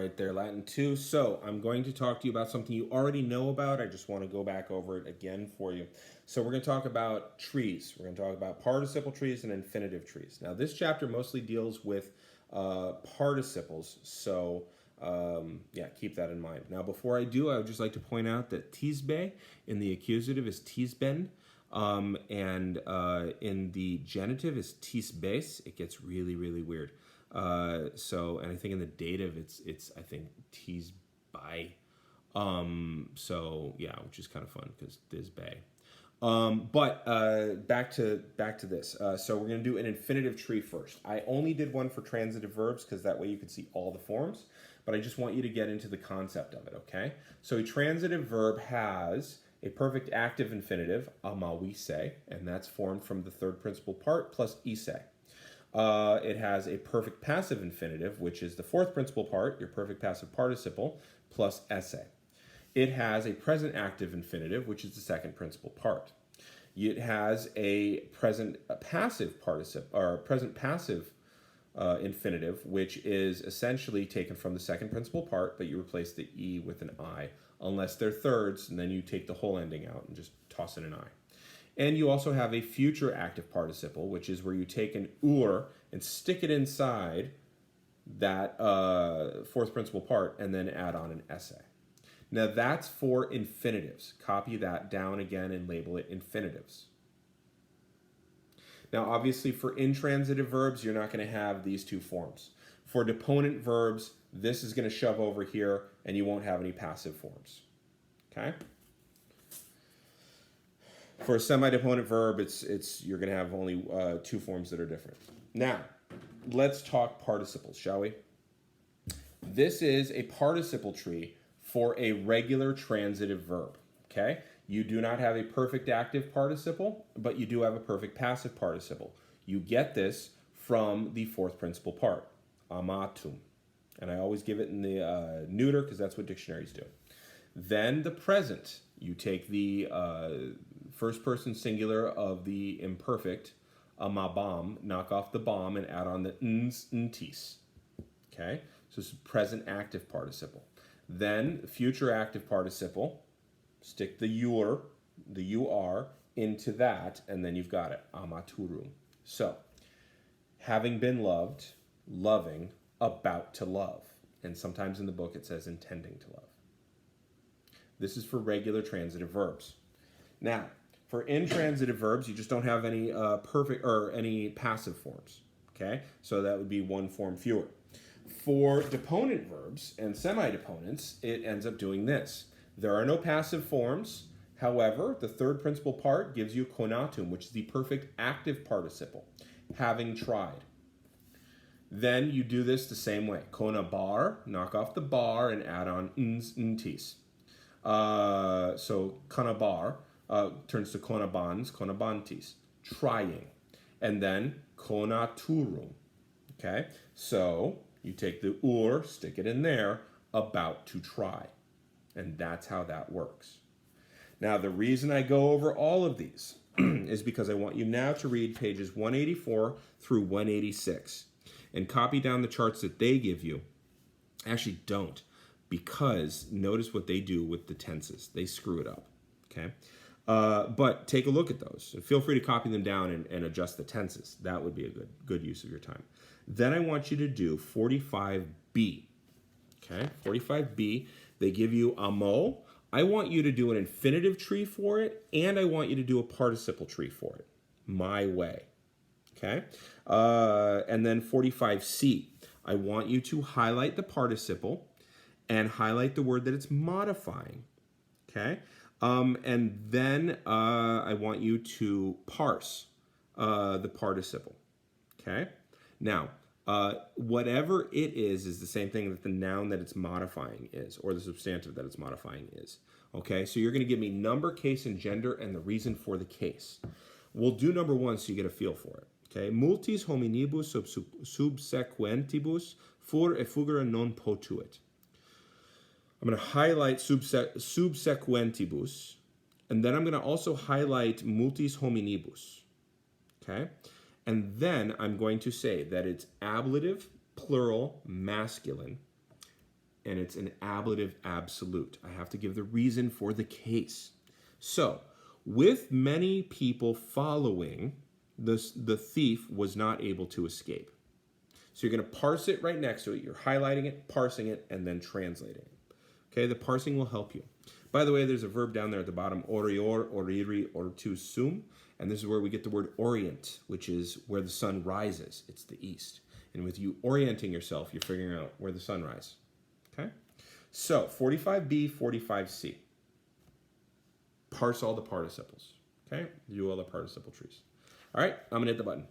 right there, Latin 2. So I'm going to talk to you about something you already know about. I just want to go back over it again for you. So we're going to talk about trees. We're going to talk about participle trees and infinitive trees. Now this chapter mostly deals with participles. So yeah, keep that in mind. Now before I do, I would just like to point out that Thisbe in the accusative is Thisben. And in the genitive is Thisbēs. It gets really, really weird. And I think in the dative it's I think Thisbē. So yeah, which is kind of fun because Thisbē. Back to this. So we're gonna do an infinitive tree first. I only did one for transitive verbs because that way you could see all the forms. But I just want you to get into the concept of it. Okay. So a transitive verb has a perfect active infinitive, amawise, and that's formed from the third principal part plus ise. It has a perfect passive infinitive, which is the fourth principal part, your perfect passive participle, plus esse. It has a present active infinitive, which is the second principal part. It has a present passive participle, or present passive infinitive, which is essentially taken from the second principal part, but you replace the e with an I, unless they're thirds, and then you take the whole ending out and just toss in an I. And you also have a future active participle, which is where you take an and stick it inside that fourth principal part and then add on an esse. Now that's for infinitives. Copy that down again and label it infinitives. Now obviously for intransitive verbs, you're not going to have these two forms. For deponent verbs, this is going to shove over here and you won't have any passive forms. Okay? For a semi-deponent verb, you're going to have only two forms that are different. Now, let's talk participles, shall we? This is a participle tree for a regular transitive verb. Okay? You do not have a perfect active participle, but you do have a perfect passive participle. You get this from the fourth principal part, amatum. And I always give it in the neuter because that's what dictionaries do. Then the present, you take the first person singular of the imperfect, amabam, knock off the bomb and add on the ns, ntis. Okay, so it's present active participle. Then future active participle, stick the ur, into that, and then you've got it, amaturum. So, having been loved, loving, about to love. And sometimes in the book it says intending to love. This is for regular transitive verbs. Now, for intransitive verbs, you just don't have any perfect or any passive forms. Okay? So that would be one form fewer. For deponent verbs and semi-deponents, it ends up doing this. There are no passive forms. However, the third principal part gives you conatum, which is the perfect active participle, having tried. Then you do this the same way. Kona bar, knock off the bar and add on ns, ntis. So kana bar turns to konabans, konabantis, trying. And then konaturum. Okay? So you take the stick it in there, about to try. And that's how that works. Now, the reason I go over all of these is because I want you now to read pages 184 through 186 and copy down the charts that they give you. Actually, don't, because notice what they do with the tenses. They screw it up, okay? But take a look at those. Feel free to copy them down and adjust the tenses. That would be a good use of your time. Then I want you to do 45B, okay? 45B, they give you amo. I want you to do an infinitive tree for it, and I want you to do a participle tree for it, my way, okay? And then 45C, I want you to highlight the participle and highlight the word that it's modifying, okay? And then I want you to parse the participle, okay? Now, whatever it is the same thing that the noun that it's modifying is, or the substantive that it's modifying is. Okay, so you're going to give me number, case, and gender, and the reason for the case. We'll do number one so you get a feel for it. Okay, multis hominibus subsequentibus fur effugere non potuit. I'm going to highlight subsequentibus, and then I'm going to also highlight multis hominibus. Okay? And then I'm going to say that it's ablative, plural, masculine, and it's an ablative absolute. I have to give the reason for the case. So, with many people following, the thief was not able to escape. So you're going to parse it right next to it. You're highlighting it, parsing it, and then translating it. Okay, the parsing will help you. By the way, there's a verb down there at the bottom, orior, oriri, ortu sum, and this is where we get the word orient, which is where the sun rises. It's the east. And with you orienting yourself, you're figuring out where the sun rises. Okay? So, 45b, 45c. Parse all the participles. Okay? Do all the participle trees. All right, I'm going to hit the button.